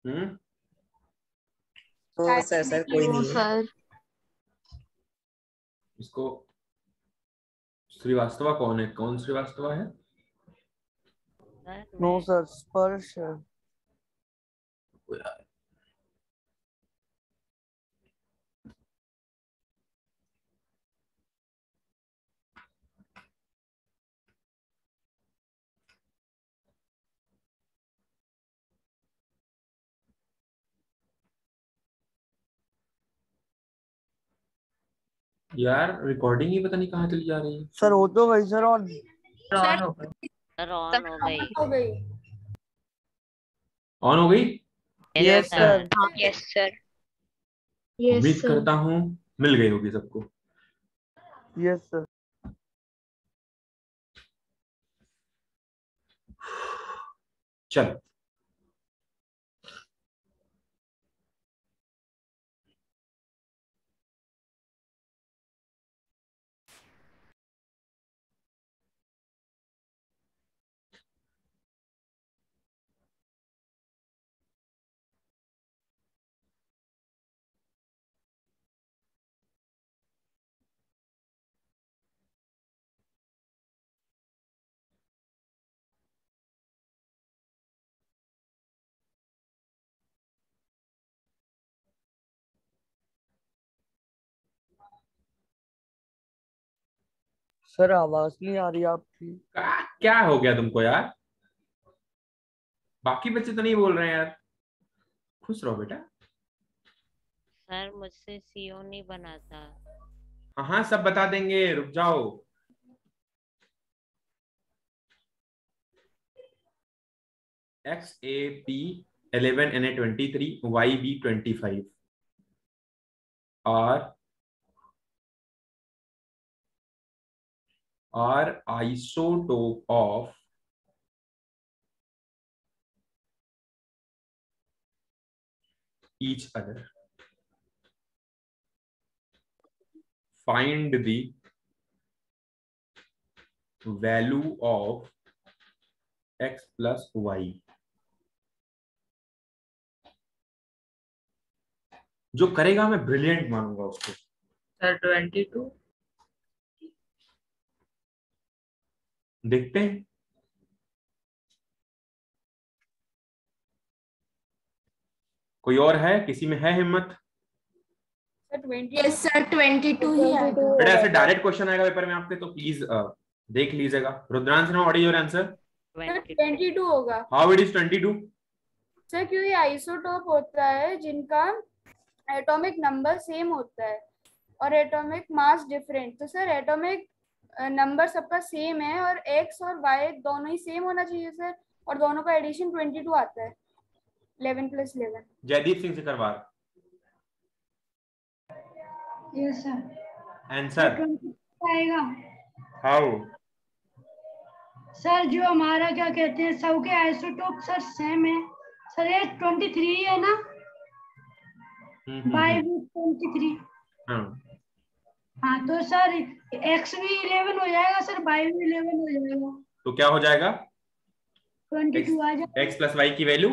हम्म। No sir, sir कोई नहीं है। सर। इसको श्रीवास्तव कौन है? कौन श्रीवास्तव है? नो सर, स्पर्श है। यार रिकॉर्डिंग ही पता नहीं कहाँ चली जा रही है। सर हो तो गई सर, ऑन ऑन हो गई। सर ऑन हो गई। ऑन हो गई। Yes sir. Yes sir. उम्मीद करता हूँ मिल गई होगी सबको। Yes sir. चलो सर आवाज नहीं आ रही आपकी। क्या हो गया तुमको यार? बाकी बच्चे तो नहीं बोल रहे हैं यार। खुश रहो बेटा। सर मुझसे सीओ नहीं बना था। हाँ हाँ सब बता देंगे, रुक जाओ। X A P 11 N A 23 Y B 25 are isotope of each other. Find the value of x plus y. जो करेगा मैं ब्रिलियंट मानूंगा उसको। सर 22। देखते हैं। कोई और है? किसी में है हिम्मत? यस सर 22 ही आएगा। बेटा ऐसे डायरेक्ट क्वेश्चन आएगा पेपर में आपके तो प्लीज देख लीजिएगा। Rudransh now what is your answer? 22 होगा। How it is 22? सर क्योंकि आइसोटोप होता है जिनका एटॉमिक नंबर सेम होता है और एटॉमिक मास डिफरेंट। तो सर एटॉमिक नंबर सबका सेम है और एक्स और वाई दोनों ही सेम होना चाहिए सर, और दोनों का एडिशन 22 आता है। 11 + 11। Jaydeep Singh Sikarwar. Yes sir. Answer आएगा। हाउ? सर जो हमारा क्या कहते हैं सबके आइसोटोप सर सेम है सर। ये 23 है ना, बाई भी 23। हाँ हाँ तो सर एक्स भी 11 हो जाएगा सर, बाई भी 11 हो जाएगा। तो क्या हो जाएगा? 22 आ जाएगा। एक्स प्लस वाई की वैल्यू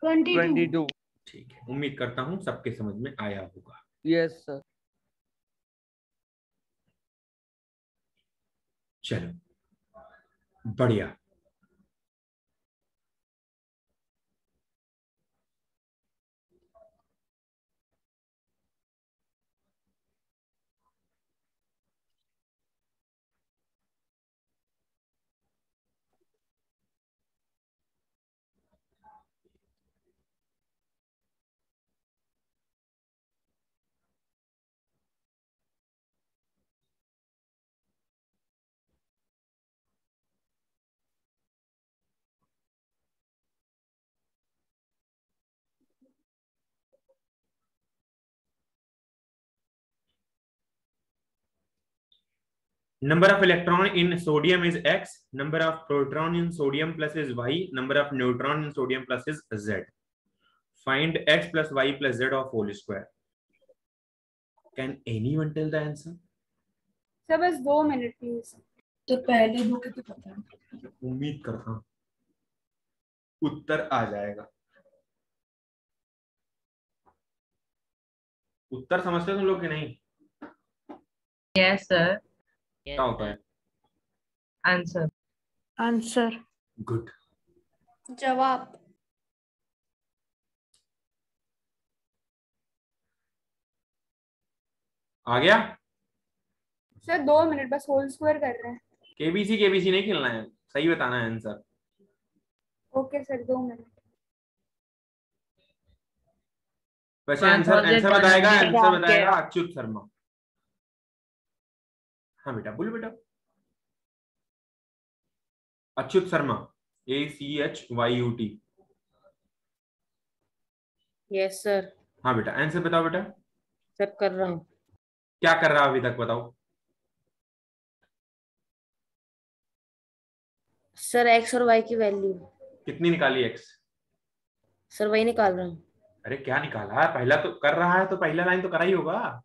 22। ठीक है, उम्मीद करता हूं सबके समझ में आया होगा। Yes sir. चलो बढ़िया। Number of electron in sodium is X. Number of proton in sodium plus is Y. Number of neutron in sodium plus is Z. Find X plus Y plus Z of whole square. Can anyone tell the answer? Sir बस 2 minute please. तो पहले दो के तो पता है। उम्मीद करता हूं उत्तर आ जाएगा। उत्तर समझते हो तुम लोग कि नहीं? Yes sir. क्या होता है? आंसर। आंसर। गुड। जवाब। आ गया? सर 2 मिनट बस, होल स्क्वायर कर रहे हैं। केबीसी केबीसी नहीं खेलना है, सही बताना है आंसर। Okay sir, 2 minute. वैसे आंसर आंसर बताएगा, 1100 आंसर बताएगा अच्युत शर्मा। हाँ बेटा बोलो बेटा। Achyut Sharma, ACHYUT। Yes sir. हाँ बेटा आंसर बताओ बेटा। सर कर रहा हूँ। क्या कर रहा अभी तक बताओ? सर एक्स और वाई की वैल्यू। कितनी निकाली एक्स? सर वही निकाल रहा हूँ। अरे क्या निकाला है? पहला तो कर रहा है तो पहला लाइन तो करा ही होगा।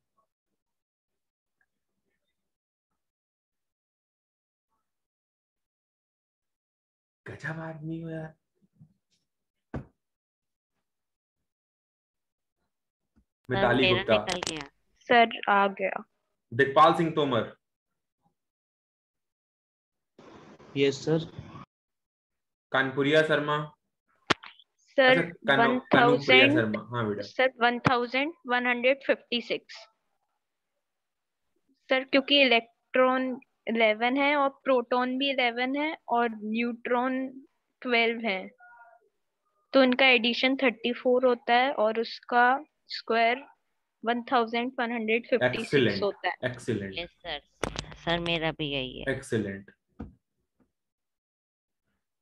गजब आदमी हो यार। सर मिताली मेरा गुप्ता। निकल गया। सर आ गया। Dikhpal Singh Tomar. Yes sir. Kanpuriya Sharma. Sir अच्छा कानुप्रिया 1000। शर्मा, हाँ बेटा। सर 1156। सर क्योंकि इलेक्ट्रॉन 11 है और प्रोटॉन भी 11 है और न्यूट्रॉन 12 है, तो इनका एडिशन 34 होता है और उसका स्क्वायर 1156 एक्सीलेंट, होता है। Excellent, yes sir. सर मेरा भी यही है। एक्सीलेंट।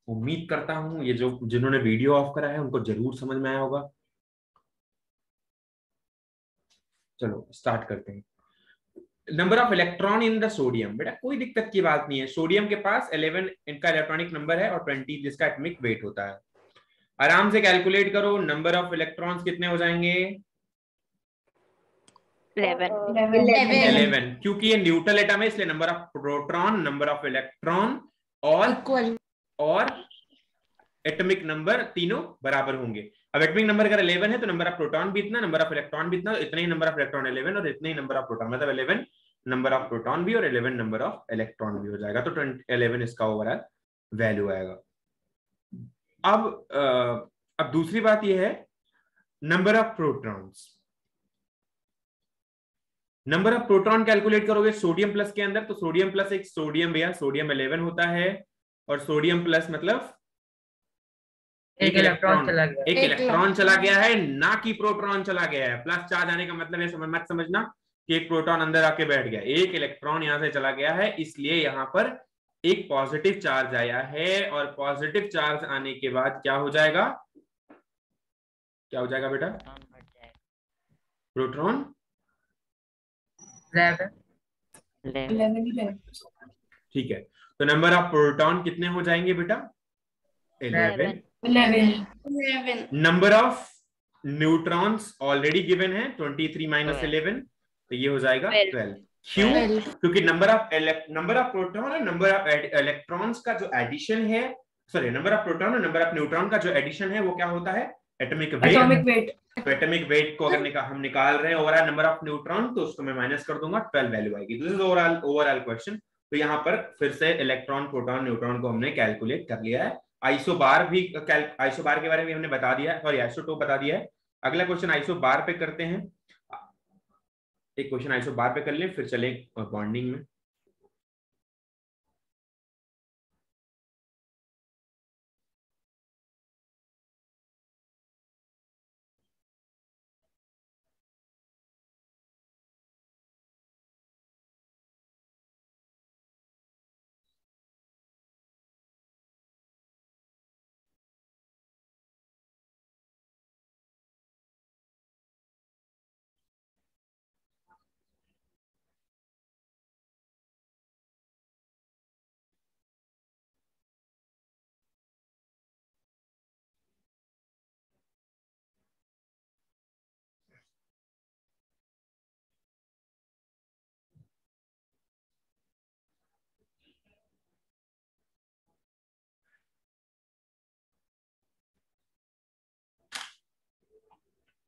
उम्मीद करता हूं ये जो जिन्होंने वीडियो ऑफ करा है उनको जरूर समझ में आया होगा। चलो स्टार्ट करते हैं। Number of electron in the sodium, बेटा कोई दिक्कत की बात नहीं है। सोडियम के पास 11 इनका इलेक्ट्रॉनिक नंबर है और 20 जिसका एटॉमिक वेट होता है। आराम से कैलकुलेट करो, नंबर ऑफ इलेक्ट्रॉन्स कितने हो जाएंगे? 11। 11, क्योंकि ये न्यूट्रल एटम है इसलिए number of proton, number of electron और इक्वल। एटॉमिक नंबर तीनों बराबर होंगे। अब एटॉमिक नंबर अगर 11 है तो नंबर ऑफ प्रोटॉन भी इतना, नंबर ऑफ इलेक्ट्रॉन भी इतना, इतना ही नंबर ऑफ इलेक्ट्रॉन 11 और इतना ही नंबर ऑफ प्रोटॉन, मतलब 11 नंबर ऑफ प्रोटॉन भी और 11 नंबर ऑफ इलेक्ट्रॉन भी हो जाएगा, तो 11 इसका ओवरऑल वैल्यू आएगा। अब दूसरी बात यह है number of protons. Number of proton calculate करोगे सोडियम प्लस के अंदर, तो सोडियम प्लस एक सोडियम भैया सोडियम 11 होता है और सोडियम प्लस मतलब एक इलेक्ट्रॉन चला गया। एक इलेक्ट्रॉन चला गया है, ना कि प्रोटॉन चला गया है। प्लस चार्ज आने का मतलब है मत समझना कि एक प्रोटॉन अंदर आके बैठ गया, एक इलेक्ट्रॉन यहां से चला गया है, इसलिए यहां पर एक पॉजिटिव चार्ज आया है और पॉजिटिव चार्ज आने के बाद क्या हो जाएगा? क्या हो जाएगा बेटा? प्रोटॉन बढ़ जाएगा। प्रोटॉन 11। ठीक है, तो नंबर ऑफ प्रोटॉन कितने हो जाएंगे बेटा? 11। 11। Number of neutrons already given है 23 माइनस 11, तो ये हो जाएगा 12। क्यों? क्योंकि नंबर ऑफ प्रोटॉन और नंबर ऑफ इलेक्ट्रॉन्स का जो एडिशन है, सॉरी नंबर ऑफ प्रोटॉन और नंबर ऑफ न्यूट्रॉन का जो एडिशन है वो क्या होता है? Atomic weight. तो एटॉमिक वेट को अगर हम निकाल रहे हैं ओवरऑल नंबर ऑफ न्यूट्रॉन, तो उसको मैं माइनस कर दूंगा, 12 वैल्यू आएगी। This is overall question. तो यहाँ पर फिर से इलेक्ट्रॉन प्रोटॉन न्यूट्रॉन को हमने कैलकुलेट कर लिया है। आइसोबार के बारे में हमने बता दिया है, सॉरी आइसोटोप बता दिया है। अगला क्वेश्चन आइसोबार पे करते हैं। एक क्वेश्चन आइसोबार पे कर लें फिर चले बॉन्डिंग में।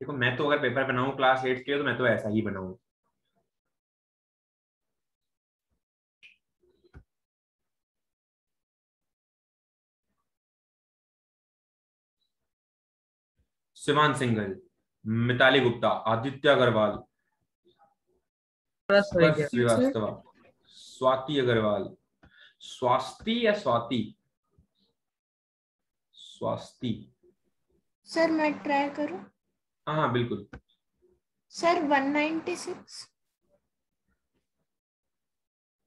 देखो मैं तो अगर पेपर बनाऊं क्लास 8 के लिए तो मैं तो ऐसा ही बनाऊं। शिवान सिंघल, मिताली गुप्ता, आदित्य अग्रवाल, श्रीवास्तव, स्वाति अग्रवाल, स्वास्ति या स्वाति, स्वास्ति। सर मैं ट्राई करूं? हाँ बिल्कुल। सर 196।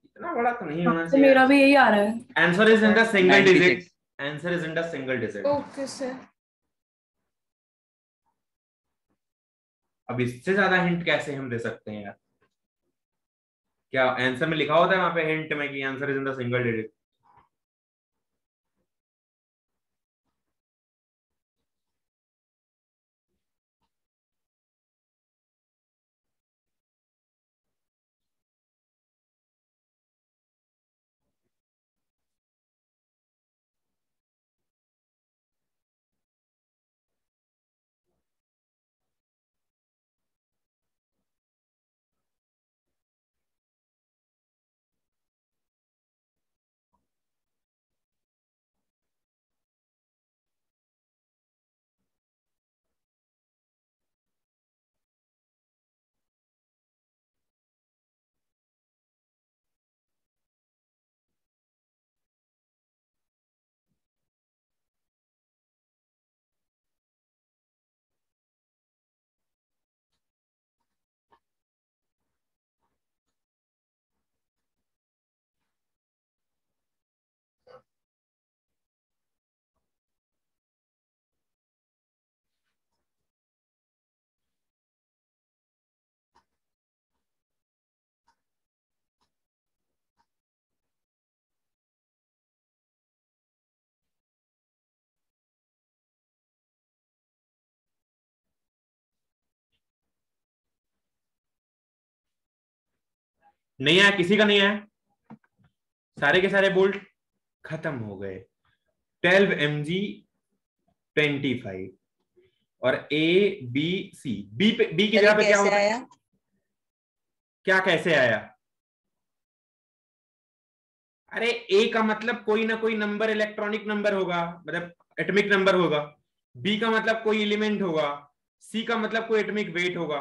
इतना बड़ा तो नहीं होना चाहिए। मेरा भी यही आ रहा है। Answer is in the single digit. Answer is in the single digit. Okay sir. अब इससे ज्यादा हिंट कैसे हम दे सकते हैं यार? क्या आंसर में लिखा होता है वहां पे हिंट में कि answer is in the single digit? नहीं आया, किसी का नहीं आया, सारे के सारे बोल्ट खत्म हो गए। 12 mg 25 और A B C। B की जगह पे क्या होता है? क्या कैसे आया? अरे A का मतलब कोई ना कोई नंबर इलेक्ट्रॉनिक नंबर होगा, मतलब एटॉमिक नंबर होगा। B का मतलब कोई एलिमेंट होगा। C का मतलब कोई एटॉमिक वेट होगा।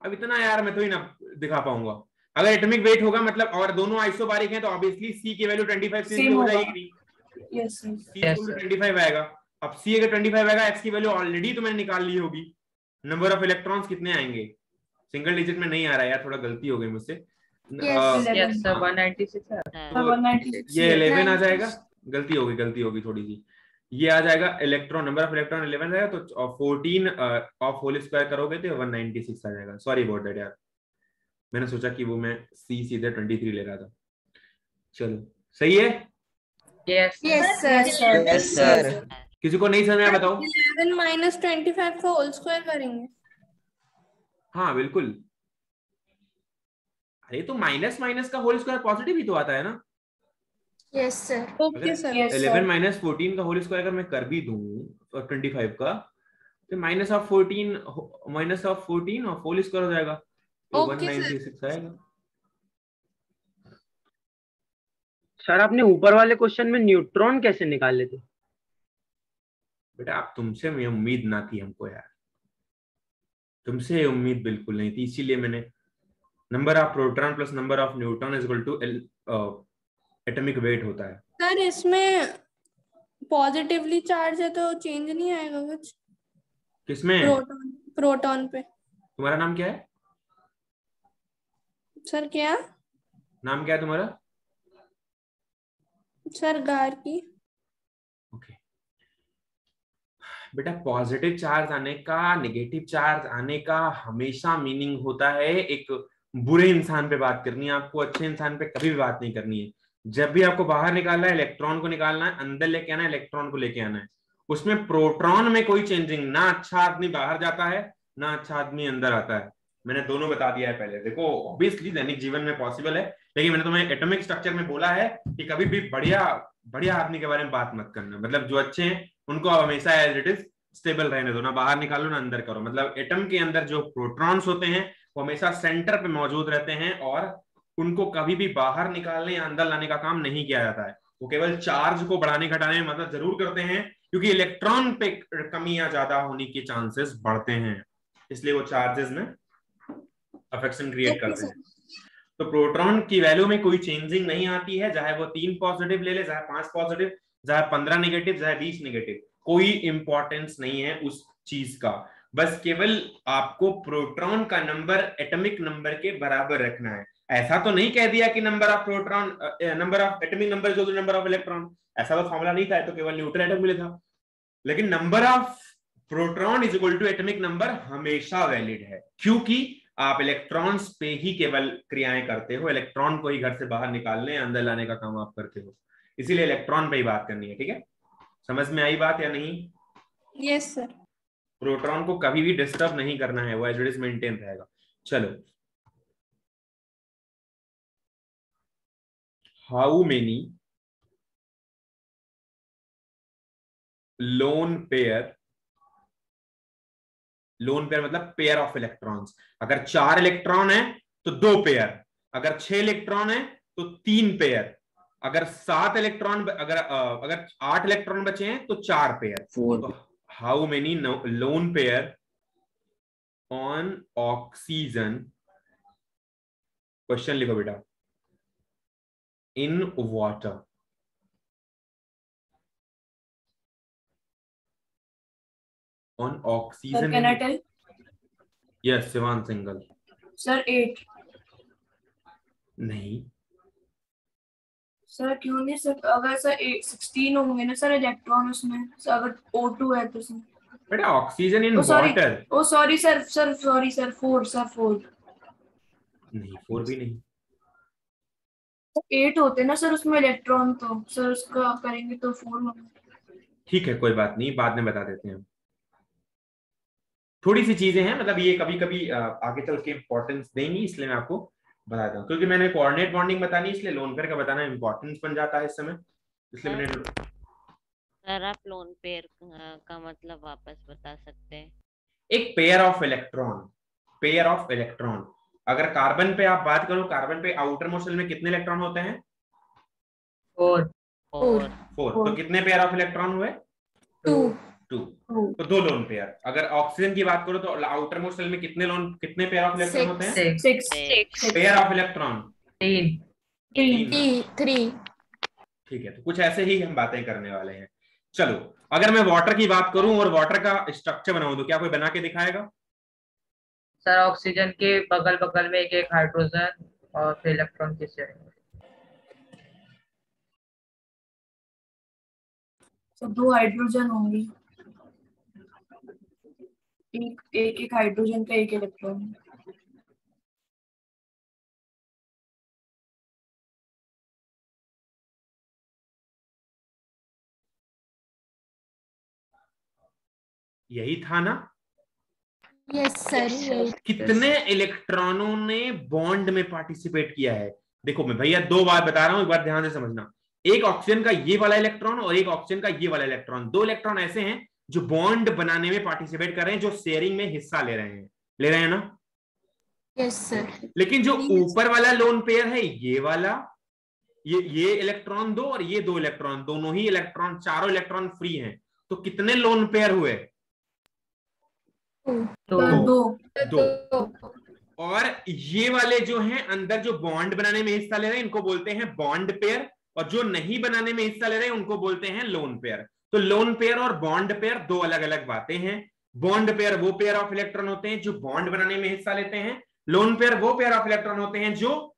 अब इतना यार मैं तो ही ना दिखा पाऊंगा। अगर एटॉमिक वेट होगा मतलब और दोनों आइसोबारिक हैं तो ऑब्वियसली C की वैल्यू 25 से हो जाएगी। यस C 25 आएगा। अब C अगर 25 आएगा, X की वैल्यू ऑलरेडी तो मैंने निकाल ली होगी। नंबर ऑफ इलेक्ट्रॉन्स कितने आएंगे? सिंगल डिजिट में नहीं आ रहा है यार, थोड़ा गलती हो गई मुझसे। यस सर 196 है। ये 11 आ जाएगा, गलती होगी थोड़ी सी। ये आ जाएगा इलेक्ट्रॉन, नंबर ऑफ इलेक्ट्रॉन 11 आएगा तो 14 ऑफ होल स्क्वायर करोगे तो 196 आ जाएगा। सॉरी अबाउट दैट यार, मैंने सोचा कि वो मैं C सीधे 23 ले रहा था। चलो सही है। Yes sir. किसी को नहीं समझ में आया बताओ। 11 माइनस 25 का होल स्क्वायर करेंगे। हाँ बिल्कुल। अरे तो माइनस माइनस का होल स्क्वायर पॉजिटिव ही तो आता है ना। Yes sir. Okay sir. 11 minus 14 का होल स्क्वायर अगर मैं कर भी दूं 25 का तो माइनस ऑफ 14 और होल स्क्वायर हो जाएगा तो 196 आएगा। सर आपने ऊपर वाले क्वेश्चन में न्यूट्रॉन कैसे निकाले थे? बेटा आप तुमसे में उम्मीद ना थी हमको यार, तुमसे उम्मीद बिल्कुल नहीं थी, इसीलिए मैंने number of proton plus number of neutron is equal to atomic weight होता है। सर इसमें पॉजिटिवली चार्ज है तो चेंज नहीं आएगा कुछ? किसमें? प्रोटॉन पे। तुम्हारा नाम क्या है? सर क्या नाम क्या है तुम्हारा? सर गार्गी। ओके बेटा, पॉजिटिव चार्ज आने का, नेगेटिव चार्ज आने का हमेशा मीनिंग होता है एक बुरे इंसान पे बात करनी है आपको, अच्छे इंसान पे कभी भी बात नहीं करनी है। जब भी आपको बाहर निकालना है इलेक्ट्रॉन को निकालना है, अंदर लेके आना है इलेक्ट्रॉन को लेके आना है। उसमें प्रोटॉन में कोई चेंजिंग, ना अच्छा आदमी बाहर जाता है ना अच्छा आदमी अंदर आता है। मैंने दोनों बता दिया है पहले। देखो ऑब्वियसली दैनिक जीवन में पॉसिबल है, लेकिन मैंने तुम्हें एटॉमिक स्ट्रक्चर में बोला है कि कभी भी बढ़िया आदमी के बारे में बात मत करना। मतलब जो अच्छे हैं उनको आप हमेशा एज इट इज स्टेबल रहने दो, ना बाहर निकालो ना अंदर करो। मतलब एटम के अंदर जो प्रोटॉन्स होते हैं वो हमेशा सेंटर पे मौजूद रहते हैं और उनको कभी भी बाहर निकालने या अंदर लाने का काम नहीं किया जाता है। वो केवल चार्ज को बढ़ाने घटाने में मदद जरूर करते हैं, क्योंकि इलेक्ट्रॉन पे कमी या ज्यादा होने के चांसेस बढ़ते हैं, इसलिए वो चार्जेस में अफेक्शन क्रिएट करते हैं। तो प्रोटॉन की वैल्यू में कोई चेंजिंग नहीं आती है, चाहे वो 3 पॉजिटिव ले ले, चाहे 5 पॉजिटिव, चाहे 15 नेगेटिव, चाहे 20 नेगेटिव, कोई इंपॉर्टेंस नहीं है उस चीज का। बस केवल आपको प्रोटॉन का नंबर एटॉमिक नंबर के बराबर रखना है। ऐसा तो नहीं कह दिया कि number of proton number of atomic number is number of electron, ऐसा तो फॉर्मूला नहीं था, तो केवल न्यूट्रल एटम मिला था। लेकिन number of proton is equal to atomic number हमेशा वैलिड है, क्योंकि आप इलेक्ट्रॉन्स पे ही केवल क्रियाएं करते हो, इलेक्ट्रॉन को ही घर से बाहर निकालने अंदर लाने का काम आप करते हो, इसीलिए इलेक्ट्रॉन पे ही बात करनी है। ठीक है, समझ में आई बात या नहीं? Yes sir. प्रोटॉन को कभी भी डिस्टर्ब नहीं करना है, वो एज इट इज मेंटेन रहेगा। चलो, how many lone pair, lone pair मतलब पेयर ऑफ इलेक्ट्रॉन्स, अगर 4 इलेक्ट्रॉन है तो 2 पेयर, अगर 6 इलेक्ट्रॉन है तो 3 पेयर, अगर 7 इलेक्ट्रॉन, अगर 8 इलेक्ट्रॉन बचे हैं तो 4 पेयर। तो how many lone pair on oxygen, question लिखो बेटा, in water, on oxygen. Sir, can I tell? Yes, Sivan Singhal. Sir, 8. नहीं सर क्यों नहीं सर, अगर सर 16 होंगे ना सर इलेक्ट्रॉन उसमें, सर अगर O2 है तो सर बेटा oxygen in sorry, water, O sorry sir, sorry sir 4 sir 4 नहीं 4 भी नहीं, 8 होते ना सर उसमें इलेक्ट्रॉन, तो सर उसका करेंगे तो 4 होंगे। ठीक है कोई बात नहीं, बाद में बता देते हैं। थोड़ी सी चीजें हैं, मतलब ये कभी कभी आगे चल के इंपॉर्टेंस देंगी, इसलिए मैं आपको बताता हूँ, क्योंकि मैंने कोऑर्डिनेट बॉन्डिंग बतानी, इसलिए लोन पेयर का बताना इंपॉर्टेंस बन जाता है इस समय, इसलिए मैंने। सर आप लोन पेयर का मतलब वापस बता सकते हैं? एक pair of electron, pair of electron, अगर कार्बन पे आप बात करो, कार्बन पे आउटर मोस्ट शेल में कितने इलेक्ट्रॉन होते हैं? 4। तो कितने पेयर ऑफ इलेक्ट्रॉन हुए? 2। तो 2 लोन पेयर। अगर ऑक्सीजन की बात करो तो आउटर मोस्ट शेल में कितने पेयर ऑफ इलेक्ट्रॉन होते हैं? 6 पेयर ऑफ इलेक्ट्रॉन 3। ठीक है, तो कुछ ऐसे ही हम बातें करने वाले हैं। चलो, अगर मैं वाटर की बात करूं और वाटर का स्ट्रक्चर बनाऊं तो क्या कोई बना के दिखाएगा? सर ऑक्सीजन के बगल बगल में एक हाइड्रोजन और फिर इलेक्ट्रॉन की शेयरिंग। तो 2 हाइड्रोजन होंगी, एक हाइड्रोजन का 1 इलेक्ट्रॉन। यही था ना? Yes sir. कितने इलेक्ट्रॉनों ने बॉन्ड में पार्टिसिपेट किया है? देखो मैं भैया 2 बार बता रहा हूं, एक बार ध्यान से समझना। एक ऑक्सीजन का ये वाला इलेक्ट्रॉन और एक ऑक्सीजन का ये वाला इलेक्ट्रॉन, 2 इलेक्ट्रॉन ऐसे हैं जो बॉन्ड बनाने में पार्टिसिपेट कर रहे हैं, जो शेयरिंग में हिस्सा ले रहे हैं ना? Yes sir. लेकिन जो ऊपर वाला लोन पेयर है, ये वाला, ये इलेक्ट्रॉन 2 और ये 2 इलेक्ट्रॉन, दोनों ही इलेक्ट्रॉन, चारों इलेक्ट्रॉन फ्री हैं। तो कितने लोन पेयर हुए? 2। और ये वाले जो हैं अंदर जो बॉन्ड बनाने में हिस्सा ले रहे हैं, इनको बोलते हैं बॉन्ड पेयर, और जो नहीं बनाने में हिस्सा ले रहे हैं उनको बोलते हैं लोन पेयर। तो लोन पेयर और बॉन्ड पेयर 2 अलग अलग बातें हैं। बॉन्ड पेयर वो पेयर ऑफ इलेक्ट्रॉन होते हैं जो बॉन्ड बनाने में हिस्सा लेते हैं, लोन पेयर वो पेयर ऑफ इलेक्ट्रॉन होते हैं जो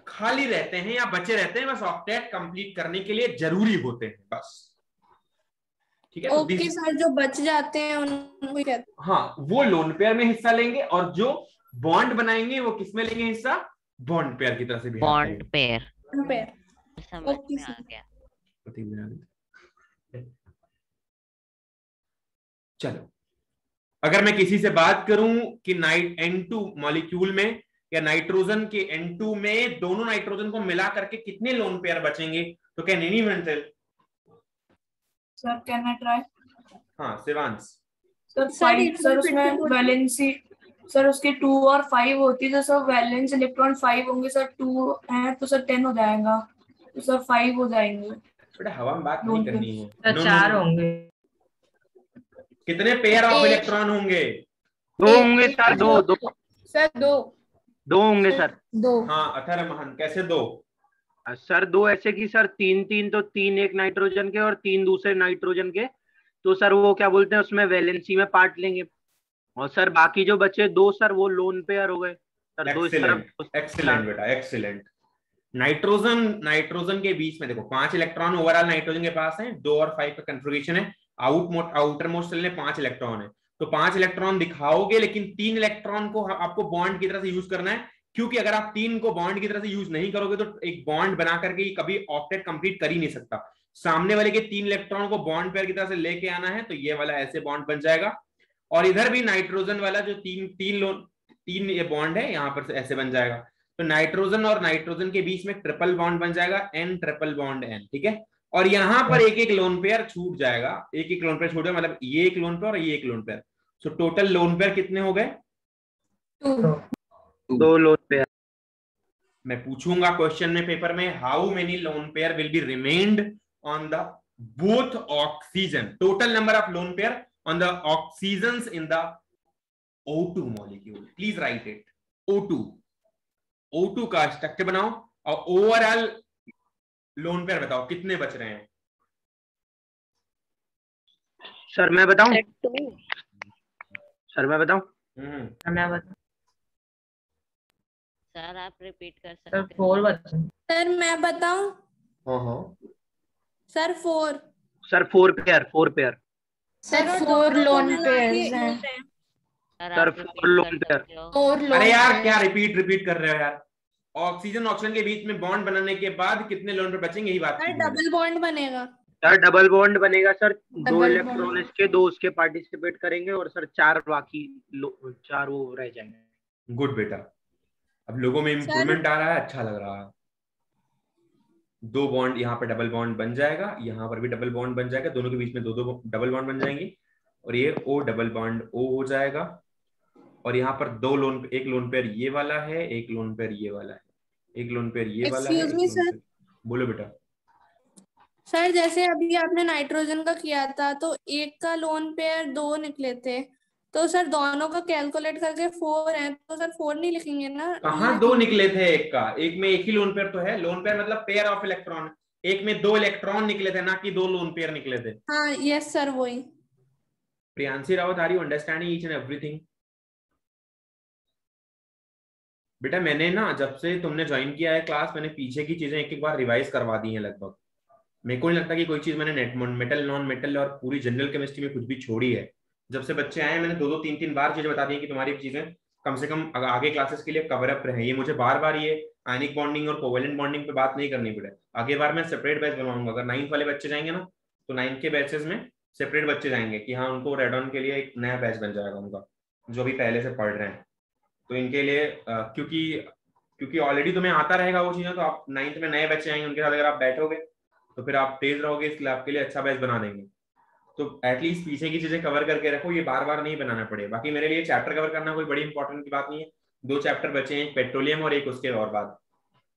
खाली रहते हैं या बचे रहते हैं, बस ऑक्टेट कंप्लीट करने के लिए जरूरी होते हैं, बस। ठीक है, ओके सर, जो बच जाते हैं उनको कहते हैं, हाँ, वो लोन पेयर में हिस्सा लेंगे, और जो बॉन्ड बनाएंगे वो किसमें लेंगे हिस्सा? बॉन्ड पेयर की तरह से भी। बॉन्ड पेयर, समझ ओके में आ सर। गया। चलो, अगर मैं किसी से बात करूं कि N2 मॉलिक्यूल में या नाइट्रोजन के N2 में दोनों नाइट्रोजन को मिला करके कितने लोन पेयर बचेंगे, तो can anyone tell? Sir can I try? हाँ शिवांश। सर सर 5 एक सर बार फिर उसमें से बोलिए। वैलेंसी सर उसके 2 और 5 होती है तो सर वैलेंस इलेक्ट्रॉन 5 होंगे सर, 2 है तो सर 10 हो जाएगा, तो सर 5 हो जाएंगे बेटा हवा में बात नहीं लोन पे। करनी है। सर नो नो 4 नो, होंगे। कितने पेयर ऑफ एक। इलेक्ट्रॉन होंगे? 2 होंगे सर, 2 सर 2 2 होंगे सर। 2 हाँ अथर महान, कैसे 2? सर 2 ऐसे कि सर 3 तो 3 एक नाइट्रोजन के और 3 दूसरे नाइट्रोजन के, तो सर वो क्या बोलते हैं उसमें वैलेंसी में पार्ट लेंगे, और सर बाकी जो बचे 2 सर वो लोन पेयर हो गए सर। 2 इस तरफ एक्सीलेंट एक्सीलेंट बेटा एक्सीलेंट। नाइट्रोजन के बीच में देखो 5 इलेक्ट्रॉन ओवरऑल नाइट्रोजन के पास है, 2 और 5 का कन्फिगरेशन है। आउटर मोस्ट सेल में 5 इलेक्ट्रॉन है, तो 5 इलेक्ट्रॉन दिखाओगे, लेकिन 3 इलेक्ट्रॉन को आपको बॉन्ड की तरह से यूज करना है, क्योंकि अगर आप 3 को बॉन्ड की तरह से यूज नहीं करोगे तो एक बॉन्ड बना करके कभी ऑक्टेट कंप्लीट कर ही नहीं सकता। सामने वाले के 3 इलेक्ट्रॉन को बॉन्ड पेयर की तरह से लेके आना है, तो ये वाला ऐसे बॉन्ड बन जाएगा, और इधर भी नाइट्रोजन वाला जो 3 ये बॉन्ड है यहाँ पर ऐसे बन जाएगा। तो नाइट्रोजन और नाइट्रोजन के बीच में ट्रिपल बॉन्ड बन जाएगा, N ट्रिपल बॉन्ड N, ठीक है। और यहाँ पर एक एक लोन पेयर छूट जाएगा, एक एक लोन पेयर छूट जाएगा, मतलब ये एक लोन पेयर और ये एक lone pair. So total lone pair कितने हो गए? 2 लोन पेयर। मैं पूछूंगा क्वेश्चन में पेपर में, how many lone pair will be remained on the both oxygen, total number of lone pair on the oxygens in the O2 molecule, please right it. O2 का structure बनाओ और overall lone pair बताओ कितने बच रहे हैं। Sir मैं बताऊं? सर मैं बताऊं? मैं बता सर आप रिपीट कर सर सकते 4 बचे। सर मैं बताऊं? हाँ sir 4। Sir 4 pair. Sir 4 lone pairs हैं। Sir 4 lone pair. 4 लोन। अरे यार क्या रिपीट कर रहे हो यार? ऑक्सीजन ऑक्सीजन के बीच में बॉन्ड बनाने के बाद कितने लोन पेयर बचेंगे, यही बात सर डबल बॉन्ड बनेगा। सर डबल बॉन्ड बनेगा सर, 2 Double इलेक्ट्रॉन bond। इसके 2 उसके पार्टिसिपेट करेंगे, और सर 4 बाकी 4 वो रह जाएंगे। गुड बेटा, अब लोगों में इंप्रूवमेंट आ रहा है, अच्छा लग रहा है। 2 बॉन्ड यहाँ पर डबल बॉन्ड बन जाएगा, यहाँ पर भी डबल बॉन्ड बन जाएगा, दोनों के बीच में 2 डबल बॉन्ड बन जाएंगे, और ये O डबल बॉन्ड O हो जाएगा, और यहाँ पर 2 लोन, एक लोन पेयर ये वाला है, एक लोन पेयर ये वाला है, एक लोन पेयर ये वाला है। Excuse me, sir। बोलो बेटा। सर जैसे अभी आपने नाइट्रोजन का किया था तो एक का लोन पेयर 2 निकले थे, तो सर दोनों का कैलकुलेट करके 4 है, तो सर 4 नहीं लिखेंगे ना? कहाँ 2 निकले थे? एक का, एक में एक ही लोन पेयर तो है। लोन पेयर मतलब पेयर ऑफ इलेक्ट्रॉन, एक में 2 इलेक्ट्रॉन निकले थे, ना कि 2 लोन पेयर निकले थे। हाँ यस सर वही। Priyanshi Rawat, are you understanding each and everything? बेटा मैंने ना जब से तुमने ज्वाइन किया है क्लास, मैंने पीछे की चीजें एक एक बार रिवाइज करवा दी हैं लगभग। मेरे को नहीं लगता कि कोई चीज मैंने मेटल नॉन मेटल और पूरी जनरल केमिस्ट्री में कुछ भी छोड़ी है। जब से बच्चे आए मैंने 2-2 3-3 बार चीजें बता दी है कि तुम्हारी चीजें कम से कम आगे क्लासेस के लिए कवर अप रहे। ये मुझे बार बार ये आयनिक बॉन्डिंग और कोवेलेंट बॉन्डिंग पे बात नहीं करनी पड़े। आगे बार मैं सेपरेट बैच बनवाऊंगा। अगर 9th वाले बच्चे जाएंगे ना तो 9th के बैचेस में सेपरेट बच्चे जाएंगे कि हाँ उनको रेडॉन के लिए एक नया बैच बन जाएगा उनका, जो भी पहले से पढ़ रहे हैं। तो इनके लिए क्योंकि ऑलरेडी तुम्हें आता रहेगा वो चीजें, तो आप 9th में नए बच्चे आएंगे, उनके साथ अगर आप बैठोगे तो फिर आप तेज रहोगे, इसलिए आपके लिए अच्छा बैच बना देंगे। तो एटलीस्ट पीछे की चीजें कवर करके रखो, ये बार बार नहीं बनाना पड़े। बाकी मेरे लिए चैप्टर कवर करना कोई बड़ी इंपॉर्टेंट की बात नहीं है। 2 चैप्टर बचे हैं, एक पेट्रोलियम और एक उसके और बाद,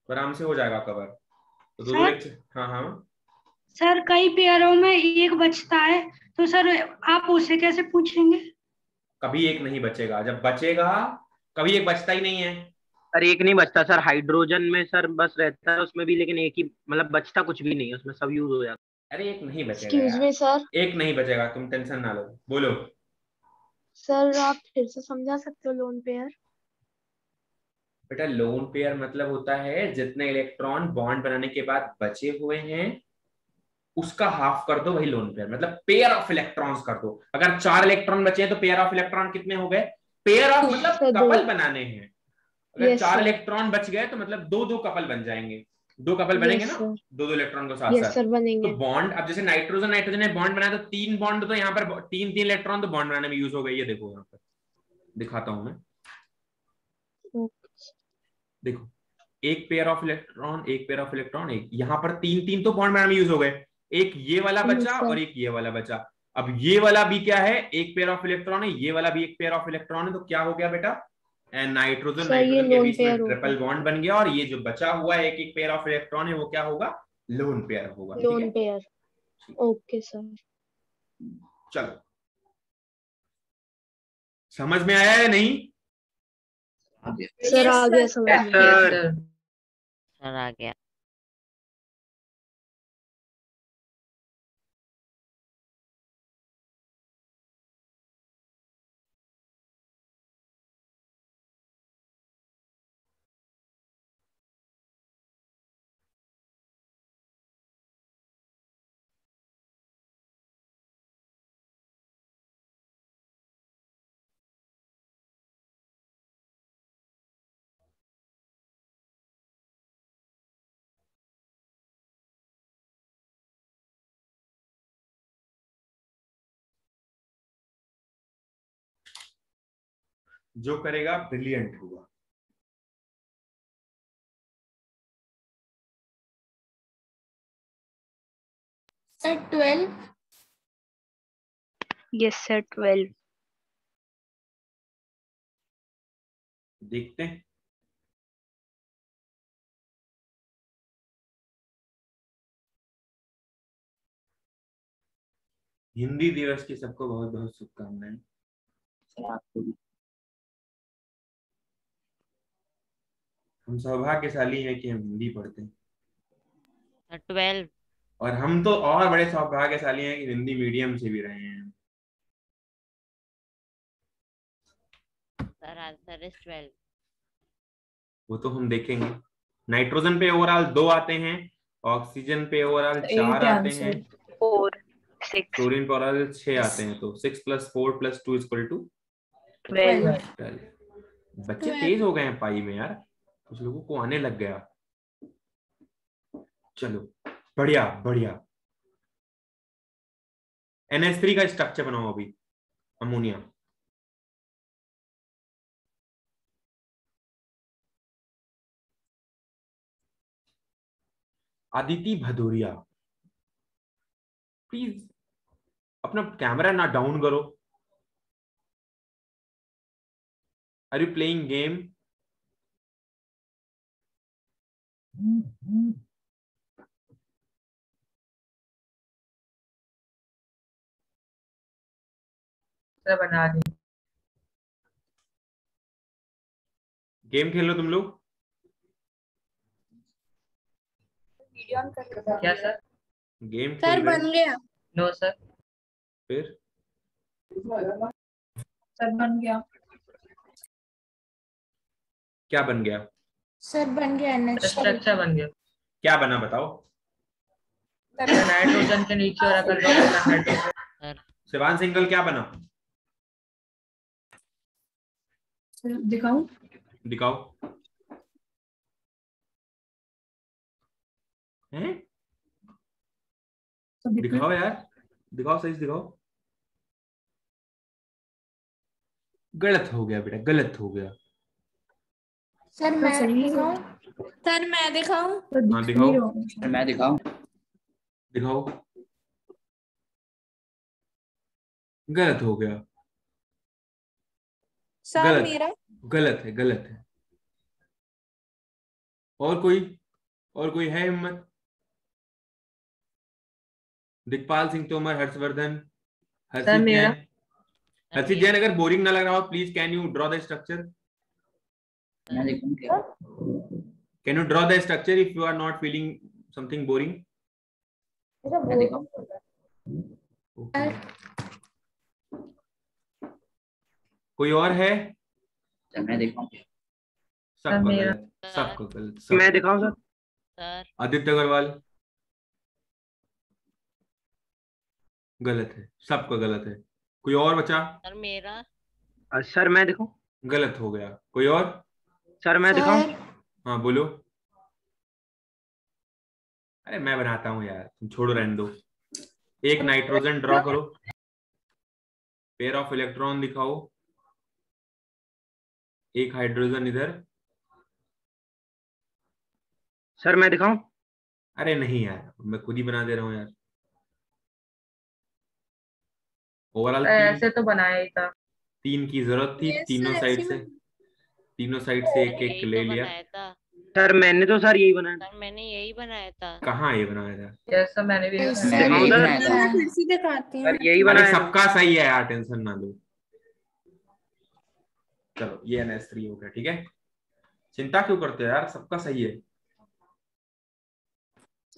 तो आराम से हो जाएगा कवर। तो 2 लेक्चर। हाँ सर कई पेयरों में एक बचता है, तो सर आप उसे कैसे पूछेंगे? कभी एक नहीं बचेगा, जब बचेगा कभी एक बचता ही नहीं है। सर एक नहीं बचता सर, हाइड्रोजन में सर बस रहता है उसमें भी, लेकिन एक ही मतलब बचता कुछ भी नहीं है उसमें, सब यूज हो जाता है। अरे एक नहीं बचेगा एक्सक्यूज मी सर। एक नहीं बचेगा, तुम टेंशन ना लो। बोलो सर आप फिर से समझा सकते हो लोन पेयर? बेटा लोन पेयर मतलब होता है जितने इलेक्ट्रॉन बॉन्ड बनाने के बाद बचे हुए हैं उसका हाफ कर दो, वही लोन पेयर। मतलब पेयर ऑफ इलेक्ट्रॉन्स कर दो। अगर 4 इलेक्ट्रॉन बचे हैं तो पेयर ऑफ इलेक्ट्रॉन कितने हो गए? पेयर ऑफ मतलब कपल बनाने हैं। अगर 4 इलेक्ट्रॉन बच गए तो मतलब 2-2 कपल बन जाएंगे, 2 कपल बनेंगे ना, 2-2 इलेक्ट्रॉन को साथ साथ तो बॉन्ड। अब जैसे नाइट्रोजन ने बॉन्ड बनाया तो 3 बॉन्ड, तो यहाँ पर 3-3 इलेक्ट्रॉन तो बॉन्ड बनाने में यूज हो गए। ये देखो यहाँ पर दिखाता हूं मैं, देखो एक पेयर ऑफ इलेक्ट्रॉन, एक पेयर ऑफ इलेक्ट्रॉन, एक यहाँ पर 3-3 तो बॉन्ड बनाने में यूज हो गए। एक ये वाला बचा और एक ये वाला बचा। अब ये वाला भी क्या है, एक पेयर ऑफ इलेक्ट्रॉन है, ये वाला भी एक पेयर ऑफ इलेक्ट्रॉन है, तो क्या हो गया बेटा, नाइट्रोजन सर ये नाइट्रोजन के लोन बीच में पेयर होगा। ट्रिपल बॉन्ड बन गया, और ये जो बचा हुआ है एक एक पेयर ऑफ इलेक्ट्रॉन है वो क्या होगा, लोन पेयर होगा। ठीक लोन है, पेयर। Okay sir. चलो समझ में आया या नहीं? सर आ गया समझ में। सर सर आ गया। जो करेगा ब्रिलियंट होगा। सर 12। Yes sir 12। देखते हैं। हिंदी दिवस की सबको बहुत बहुत शुभकामनाएं। हम सौभाग्यशाली हैं कि हम हिंदी पढ़ते हैं, सर 12। और हम तो और बड़े सौभाग्यशाली हैं कि हिंदी मीडियम से भी रहे हैं। Sir answer is 12। वो तो हम देखेंगे। नाइट्रोजन पे ओवरऑल 2 आते हैं, ऑक्सीजन पे ओवरऑल 4 आते हैं, 4 6 क्लोरीन पे ओवरऑल 6 आते हैं, तो 6 + 4 + 2 = 12। 12। बच्चे तेज हो गए हैं पाई में यार, कुछ लोगों को आने लग गया। चलो बढ़िया बढ़िया। NH3 का स्ट्रक्चर बनाओ अभी, अमोनिया। आदिति भदौरिया, प्लीज अपना कैमरा ना डाउन करो। Are you playing game? Sir बना दी। गेम खेल लो तुम लोग। वीडियो ऑन कर लो। क्या सर? गेम सर खेल रहे बन हैं। गया। No sir. फिर सर बन गया। क्या बन गया? सर बन गया NH। स्ट्रक्चर बन गया। क्या बना बताओ? नाइट्रोजन के नीचे और अगल बगल का हाइड्रोजन। शिवान सिंगल क्या बना? दिखाऊं? दिखाओ। हैं? दिखाओ यार, दिखाओ, सही से दिखाओ। गलत हो गया बेटा, गलत हो गया। सर मैं दिखाऊं? सर मैं दिखाऊं? हाँ दिखाओ, मैं दिखाऊं? दिखाओ। गलत हो गया। सर गलत, मेरा गलत है, गलत है। और कोई है हिम्मत? दिखपाल सिंह तोमर, हर्षवर्धन, हर्षित मेरा। जैन। हर्षित जैन, अगर बोरिंग ना लग रहा हो please can you draw the structure? मैं दिखाऊं क्या? Can you draw the structure if you are not feeling something boring? मैं दिखाऊं? कोई और है? मैं दिखाऊं? सबका गलत, सबका गलत, सब। मैं दिखाऊं सर? सर आदित्य अग्रवाल, गलत है, सबका गलत है। कोई और बचा? सर मेरा। सर मैं दिखाऊं? गलत हो गया। कोई और? सर मैं दिखाऊं? हाँ बोलो। अरे मैं बनाता हूँ यार, तुम छोड़ो, रहने दो। एक नाइट्रोजन ड्रॉ करो, पेयर ऑफ इलेक्ट्रॉन दिखाओ, एक हाइड्रोजन इधर। सर मैं दिखाऊं? अरे नहीं यार, मैं खुद ही बना दे रहा हूँ यार। ओवरऑल ऐसे तो बनाया ही था। 3 की जरूरत थी, Yes, तीनों sir, साइड ऐसे से, में तीनों साइड से एक मैंने एक यही ले तो लिया। बनाया था सर मैंने तो सर यही बनाया। सर, मैंने यही बनाया था। कहाँ ये बनाया था? यस सर, मैंने भी Yes, बनाया। sir, मैंने दिखाऊं यही सर? बनाया था। मैं फिर से दिखाती हूँ। सर यही अरे बनाया था। सबका सही है यार, टेंशन ना लो। चलो ये NH3 हो गया, ठीक है। चिंता क्यों करते हो यार, सबका सही है।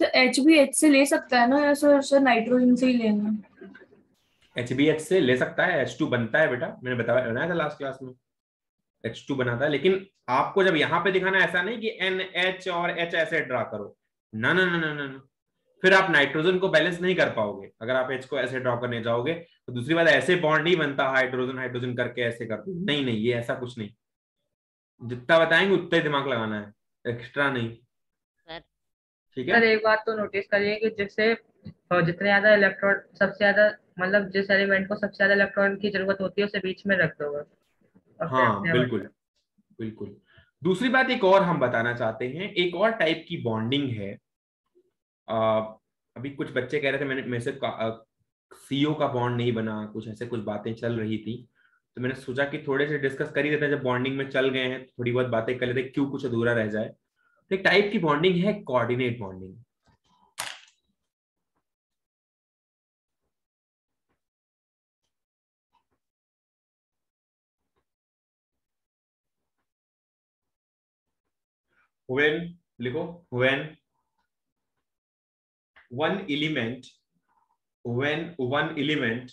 सर एच भी एच से ले सकता है ना, या सर नाइट्रोजन से ही लेना? HBH से ले सकता है, H2 बनता है बेटा, मैंने बनाया था लास्ट क्लास में, H2 बनाता है। लेकिन आपको जब यहाँ पे दिखाना, ऐसा नहीं कि NH और H ऐसे ड्रा करो, ना ना ना ना ना, फिर आप नाइट्रोजन को बैलेंस नहीं कर पाओगे। अगर आप H को ऐसे ड्रॉ करने जाओगे तो दूसरी बात, ऐसे बॉन्ड नहीं बनता हाइड्रोजन हाइड्रोजन करके ऐसे कर दो, नहीं नहीं, ये ऐसा कुछ नहीं। जितना बताएंगे उतना ही दिमाग लगाना है, एक्स्ट्रा नहीं, सर ठीक सर है। एक बात तो नोटिस करिए कि जिससे जितने ज्यादा इलेक्ट्रॉन, सबसे ज्यादा मतलब जिस एलिमेंट को सबसे ज्यादा इलेक्ट्रॉन की जरूरत होती है उसे बीच में रख दो बस, और फिर हाँ अपने आप बिल्कुल बिल्कुल। दूसरी बात एक और हम बताना चाहते हैं, एक और टाइप की बॉन्डिंग है। अभी कुछ बच्चे कह रहे थे, मेरे से CO का बॉन्ड नहीं बना, कुछ ऐसे कुछ बातें चल रही थी, तो मैंने सोचा कि थोड़े से डिस्कस कर ही देते हैं, जब बॉन्डिंग में चल गए हैं तो थोड़ी बहुत बातें कर लेते, क्यों कुछ अधूरा रह जाए। तो एक टाइप की बॉन्डिंग है कोऑर्डिनेट बॉन्डिंग। when लिखो, when one element, when one element,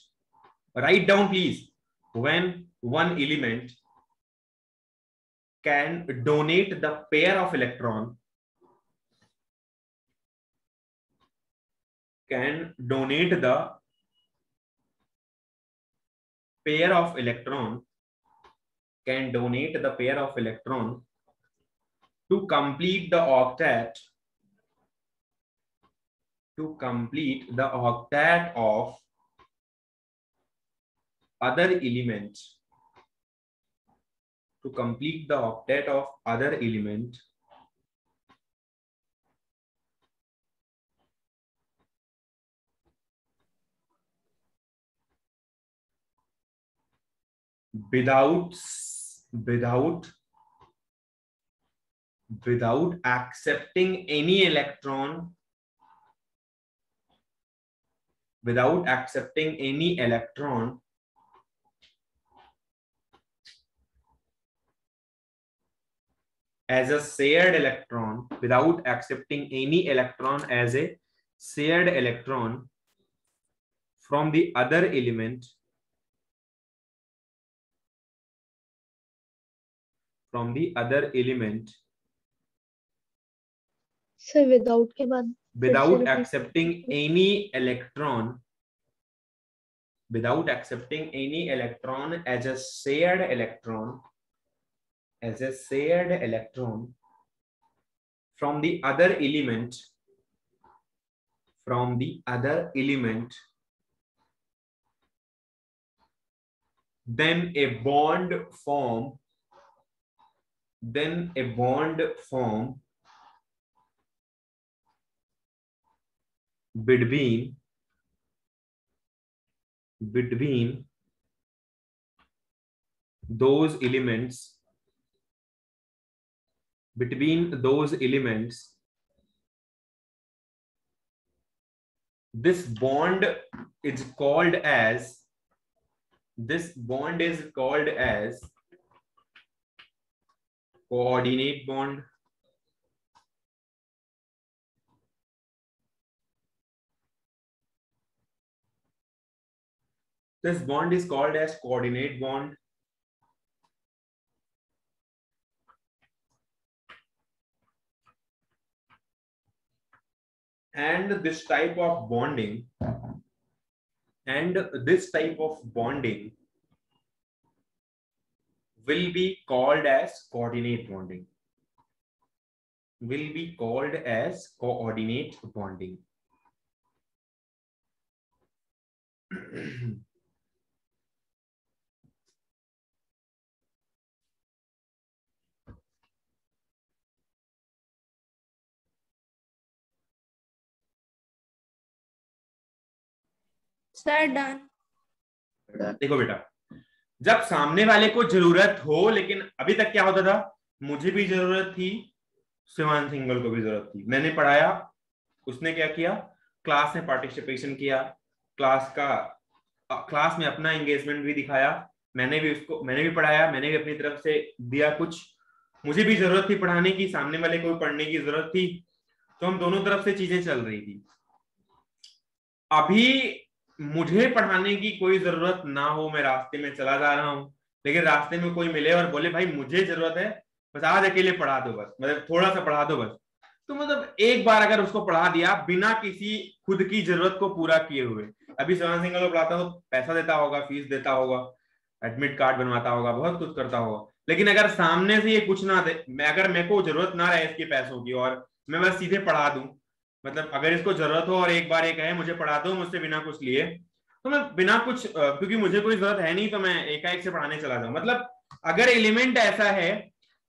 write down please, when one element can donate the pair of electron, can donate the pair of electron, can donate the pair of electron to complete the octet, to complete the octet of other element, to complete the octet of other element, without accepting any electron, without accepting any electron as a shared electron, without accepting any electron as a shared electron from the other element, from the other element, sir without के बाद फिर से without repeat accepting any electron, without accepting any electron as a shared electron, as a shared electron from the other element, from the other element, then a bond form, then a bond form between those elements, between those elements. This bond is called as, this bond is called as coordinate bond. This bond is called as coordinate bond. And this type of bonding, will be called as coordinate bonding, will be called as coordinate bonding. Sir done. देखो बेटा, जब सामने वाले को जरूरत हो, लेकिन अभी तक क्या होता था, मुझे भी जरूरत थी, शिवान सिंगल को भी जरूरत थी, मैंने पढ़ाया, उसने क्या किया, क्लास में पार्टिसिपेशन किया, क्लास में अपना एंगेजमेंट भी दिखाया, मैंने भी पढ़ाया, मैंने भी अपनी तरफ से दिया कुछ, मुझे भी जरूरत थी पढ़ाने की, सामने वाले को भी पढ़ने की जरूरत थी, तो हम दोनों तरफ से चीजें चल रही थी। अभी मुझे पढ़ाने की कोई जरूरत ना हो, मैं रास्ते में चला जा रहा हूं, लेकिन रास्ते में कोई मिले और बोले भाई मुझे जरूरत है, बस आज अकेले पढ़ा दो, बस मतलब थोड़ा सा पढ़ा दो बस, तो मतलब एक बार अगर उसको पढ़ा दिया बिना किसी खुद की जरूरत को पूरा किए हुए, अभी शिवान सिंगल को पढ़ाता हो, पैसा देता होगा, फीस देता होगा, एडमिट कार्ड बनवाता होगा, बहुत कुछ करता होगा, लेकिन अगर सामने से ये कुछ ना दे, अगर मेरे को जरूरत ना रहे इसके पैसों की और मैं बस सीधे पढ़ा दूं, मतलब अगर इसको जरूरत हो और एक बार ये कहे मुझे पढ़ा दो मुझसे बिना कुछ लिए, तो मैं बिना कुछ क्योंकि मुझे कोई जरूरत है नहीं तो मैं एकाएक से पढ़ाने चला जाऊं। मतलब अगर एलिमेंट ऐसा है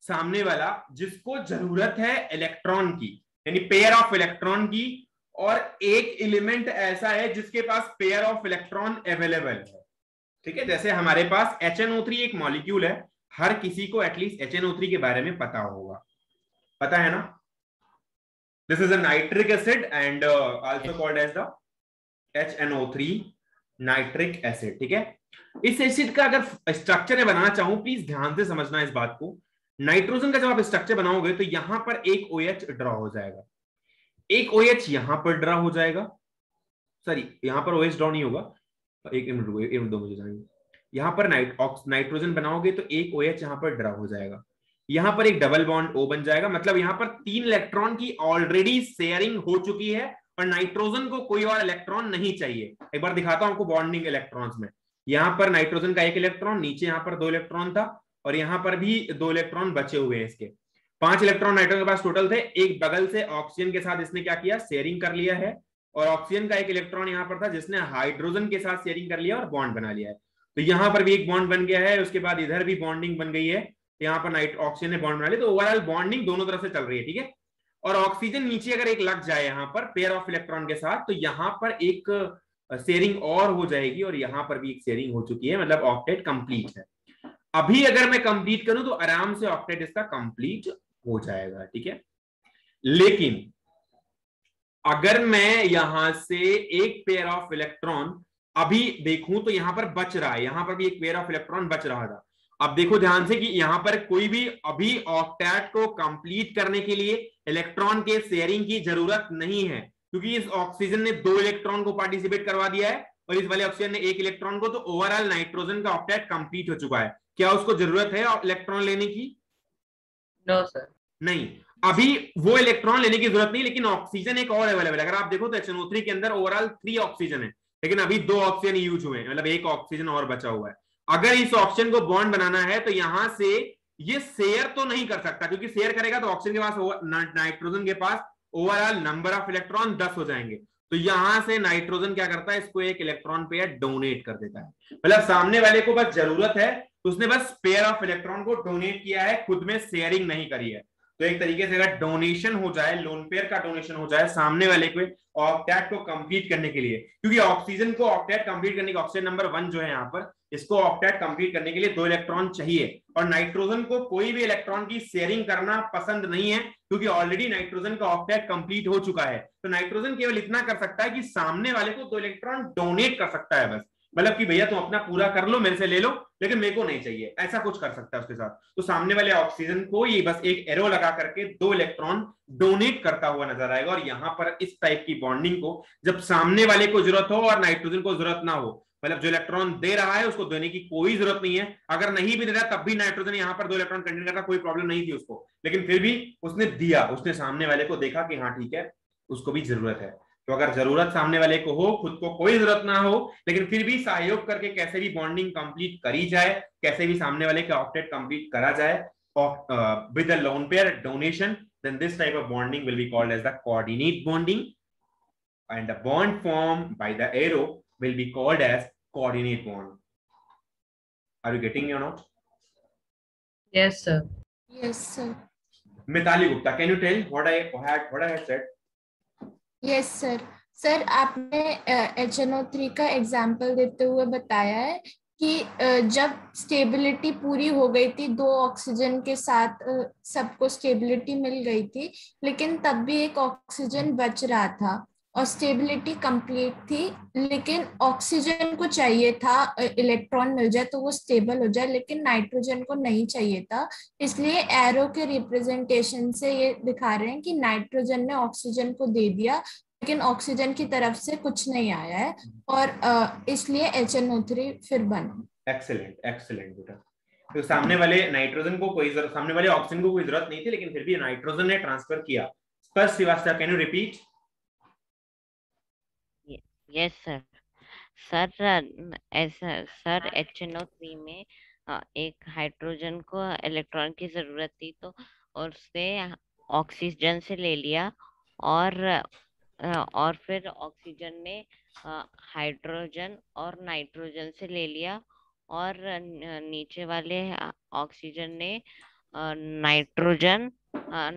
सामने वाला जिसको जरूरत है इलेक्ट्रॉन की, यानी पेयर ऑफ इलेक्ट्रॉन की, और एक एलिमेंट ऐसा है जिसके पास पेयर ऑफ इलेक्ट्रॉन अवेलेबल है, ठीक है, जैसे हमारे पास HNO3 एक मॉलिक्यूल है, हर किसी को एटलीस्ट HNO3 के बारे में पता होगा, पता है ना, this is a nitric acid and also called as the HNO3 nitric acid, ठीक है। इस एसिड का अगर स्ट्रक्चर बनाना चाहूं, प्लीज ध्यान से समझना इस बात को, नाइट्रोजन का जब आप स्ट्रक्चर बनाओगे तो यहां पर एक OH ड्रॉ हो जाएगा, एक OH यहां पर ड्रॉ हो जाएगा, सॉरी यहां पर OH ड्रॉ नहीं होगा, एक मिनट दो मुझे जाएंगे, यहां पर नाइट्रोजन बनाओगे तो एक OH यहां पर ड्रॉ हो जाएगा, यहां पर एक डबल बॉन्ड O बन जाएगा, मतलब यहां पर 3 इलेक्ट्रॉन की ऑलरेडी शेयरिंग हो चुकी है और नाइट्रोजन को कोई और इलेक्ट्रॉन नहीं चाहिए। एक बार दिखाता हूं आपको बॉन्डिंग इलेक्ट्रॉन्स में, यहां पर नाइट्रोजन का एक इलेक्ट्रॉन, नीचे यहां पर 2 इलेक्ट्रॉन था और यहां पर भी 2 इलेक्ट्रॉन बचे हुए हैं, इसके 5 इलेक्ट्रॉन नाइट्रोजन के पास टोटल थे, एक बगल से ऑक्सीजन के साथ इसने क्या किया, शेयरिंग कर लिया है, और ऑक्सीजन का एक इलेक्ट्रॉन यहां पर था जिसने हाइड्रोजन के साथ शेयरिंग कर लिया और बॉन्ड बना लिया है, तो यहां पर भी एक बॉन्ड बन गया है, उसके बाद इधर भी बॉन्डिंग बन गई है, यहाँ पर ऑक्सीजन ने बॉन्ड बना लिया, तो ओवरऑल बॉन्डिंग दोनों तरफ से चल रही है, ठीक है। और ऑक्सीजन नीचे अगर एक लग जाए यहाँ पर पेयर ऑफ इलेक्ट्रॉन के साथ, तो यहाँ पर एक शेयरिंग और हो जाएगी और यहाँ पर भी एक शेयरिंग हो चुकी है, मतलब ऑक्टेट कंप्लीट है। अभी अगर मैं कंप्लीट करूं तो आराम से ऑक्टेट इसका कंप्लीट हो जाएगा, ठीक है। लेकिन अगर मैं यहां से एक पेयर ऑफ इलेक्ट्रॉन अभी देखूं तो यहां पर बच रहा है, यहां पर भी एक पेयर ऑफ इलेक्ट्रॉन बच रहा था। अब देखो ध्यान से कि यहां पर कोई भी अभी ऑक्टेट को कंप्लीट करने के लिए इलेक्ट्रॉन के शेयरिंग की जरूरत नहीं है, क्योंकि इस ऑक्सीजन ने 2 इलेक्ट्रॉन को पार्टिसिपेट करवा दिया है और इस वाले ऑक्सीजन ने 1 इलेक्ट्रॉन को, तो ओवरऑल नाइट्रोजन का ऑक्टेट कंप्लीट हो चुका है। क्या उसको जरूरत है इलेक्ट्रॉन लेने की? नो सर, नहीं, अभी वो इलेक्ट्रॉन लेने की जरूरत नहीं, लेकिन ऑक्सीजन एक और अवेलेबल है। अगर आप देखो तो HNO3 के अंदर ओवरऑल 3 ऑक्सीजन है, लेकिन अभी 2 ऑक्सीजन यूज हुए हैं, मतलब एक ऑक्सीजन और बचा हुआ है। अगर इस ऑक्सीजन को बॉन्ड बनाना है तो यहां से ये शेयर तो नहीं कर सकता, क्योंकि शेयर करेगा तो ऑक्सीजन के पास, नाइट्रोजन के पास ओवरऑल नंबर ऑफ इलेक्ट्रॉन 10 हो जाएंगे, तो यहां से नाइट्रोजन क्या करता है, इसको एक इलेक्ट्रॉन पेयर डोनेट कर देता है। मतलब सामने वाले को बस जरूरत है, उसने बस पेयर ऑफ इलेक्ट्रॉन को डोनेट किया है, खुद में शेयरिंग नहीं करी है। तो एक तरीके से अगर डोनेशन हो जाए, लोन पेयर का डोनेशन हो जाए सामने वाले को ऑक्टेट को कंप्लीट करने के लिए, क्योंकि ऑक्सीजन को ऑक्टेट कंप्लीट करने के, ऑक्सीजन नंबर 1 जो है यहाँ पर, इसको ऑक्टेट कंप्लीट करने के लिए 2 इलेक्ट्रॉन चाहिए, और नाइट्रोजन को कोई भी इलेक्ट्रॉन की शेयरिंग करना पसंद नहीं है, क्योंकि ऑलरेडी नाइट्रोजन का ऑक्टेट कंप्लीट हो चुका है। तो नाइट्रोजन केवल इतना कर सकता है कि सामने वाले को 2 इलेक्ट्रॉन डोनेट कर सकता है बस, मतलब कि भैया तुम अपना पूरा कर लो, मेरे से ले लो, लेकिन मेरे को नहीं चाहिए, ऐसा कुछ कर सकता है उसके साथ। तो सामने वाले ऑक्सीजन को ये बस एक एरो लगा करके 2 इलेक्ट्रॉन डोनेट करता हुआ नजर आएगा, और यहां पर इस टाइप की बॉन्डिंग को जब सामने वाले को जरूरत हो और नाइट्रोजन को जरूरत ना हो, मतलब जो इलेक्ट्रॉन दे रहा है उसको देने की कोई जरूरत नहीं है, अगर नहीं भी दे रहा तब भी नाइट्रोजन यहाँ पर 2 इलेक्ट्रॉन कंटेन करता, कोई प्रॉब्लम नहीं थी उसको, लेकिन फिर भी उसने दिया, उसने सामने वाले को देखा कि हाँ ठीक है उसको भी जरूरत है। तो अगर जरूरत सामने वाले को हो, खुद को कोई जरूरत ना हो, लेकिन फिर भी सहयोग करके कैसे भी बॉन्डिंग कंप्लीट करी जाए, कैसे भी सामने वाले का ऑक्टेट कंप्लीट करा जाए with a lone pair donation, then this type of bonding will be called as the coordinate bonding, and the bond formed by the arrow will be called as coordinate bond. Are you getting or not? yes sir. Yes, sir. Mithali Gupta, can you tell what I had said? Yes, sir. Sir आपने HNO3 का example देते हुए बताया है कि जब stability पूरी हो गई थी, 2 ऑक्सीजन के साथ सबको स्टेबिलिटी मिल गई थी, लेकिन तब भी एक ऑक्सीजन बच रहा था और स्टेबिलिटी कंप्लीट थी, लेकिन ऑक्सीजन को चाहिए था इलेक्ट्रॉन मिल जाए तो वो स्टेबल हो जाए, लेकिन नाइट्रोजन को नहीं चाहिए था। इसलिए एरो के रिप्रेजेंटेशन से ये दिखा रहे हैं कि नाइट्रोजन ने ऑक्सीजन को दे दिया, लेकिन ऑक्सीजन की तरफ से कुछ नहीं आया है, और इसलिए HNO3 फिर बना। एक्सेलेंट एक्सेलेंट बेटा। तो सामने वाले नाइट्रोजन को कोई जरूरत, सामने वाले ऑक्सीजन को कोई जरूरत नहीं थी, लेकिन फिर भी नाइट्रोजन ने ट्रांसफर किया। Sparsh Srivastava, can you repeat? Yes sir. Sir ऐसा सर HNO3 में एक हाइड्रोजन को इलेक्ट्रॉन की जरूरत थी, तो और उससे ऑक्सीजन से ले लिया, और फिर ऑक्सीजन ने हाइड्रोजन और नाइट्रोजन से ले लिया, और नीचे वाले ऑक्सीजन ने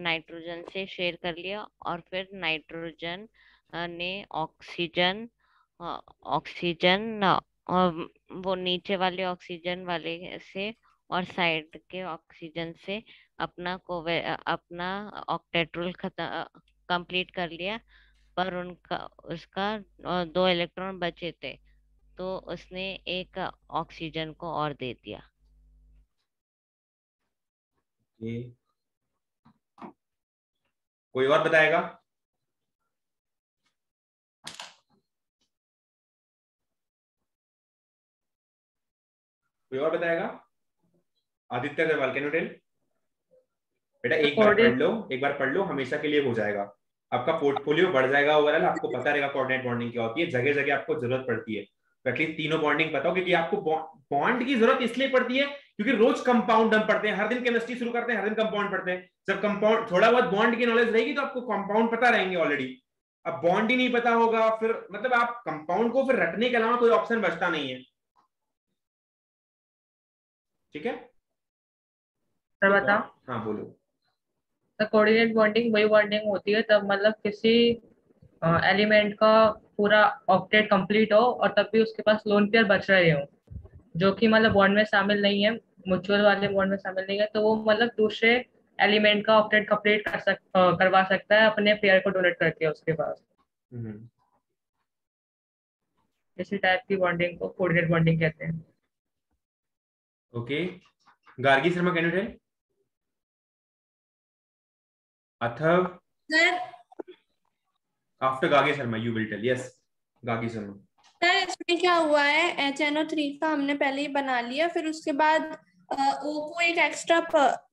नाइट्रोजन से शेयर कर लिया, और फिर नाइट्रोजन ने ऑक्सीजन वो नीचे वाले ऑक्सीजन वाले से और साइड के ऑक्सीजन से अपना ऑक्टेट्रोल कंप्लीट कर लिया, पर उसका 2 इलेक्ट्रॉन बचे थे, तो उसने एक ऑक्सीजन को और दे दिया। कोई और बताएगा? कोई और बताएगा? Aditya Agarwal, can you tell? बेटा एक बार पढ़ लो, हमेशा के लिए हो जाएगा, आपका पोर्टफोलियो बढ़ जाएगा ओवरऑल, आपको पता रहेगा कोऑर्डिनेट बॉन्डिंग क्या होती है, जगह जगह आपको जरूरत पड़ती है, तो एटलीस्ट तीनों बॉन्डिंग बताओ, क्योंकि आपको बॉन्ड की जरूरत इसलिए पड़ती है क्योंकि रोज कंपाउंड हम पढ़ते हैं, हर दिन केमिस्ट्री शुरू करते हैं, हर दिन कंपाउंड पढ़ते हैं। जब कंपाउंड थोड़ा बहुत बॉन्ड की नॉलेज रहेगी तो आपको कंपाउंड पता रहेंगे ऑलरेडी। अब बॉन्ड ही नहीं पता होगा, फिर मतलब आप कंपाउंड को फिर रटने के अलावा कोई ऑप्शन बचता नहीं है। ठीक है सर बताओ। हाँ बोलो। तो कोऑर्डिनेट बॉन्डिंग वही बॉन्डिंग होती है तब मतलब किसी एलिमेंट का पूरा ऑक्टेट कंप्लीट हो और तब भी उसके पास लोन पेयर बच रहे हो, जो कि मतलब बॉन्ड में शामिल नहीं है, म्यूचुअल वाले बॉन्ड में शामिल नहीं है, तो वो मतलब दूसरे एलिमेंट का ऑक्टेट कंप्लीट करवा सकता है अपने पेयर को डोनेट करके उसके पास। इसी टाइप की बॉन्डिंग को कोऑर्डिनेट बॉन्डिंग कहते हैं। Okay, Gargi Sharma, can you tell? Atharva, sir after Gargi Sharma you will tell. Yes Gargi Sharma. Sir इसमें क्या हुआ है, HNO3 का हमने पहले ही बना लिया, फिर उसके बाद O को एक एक्स्ट्रा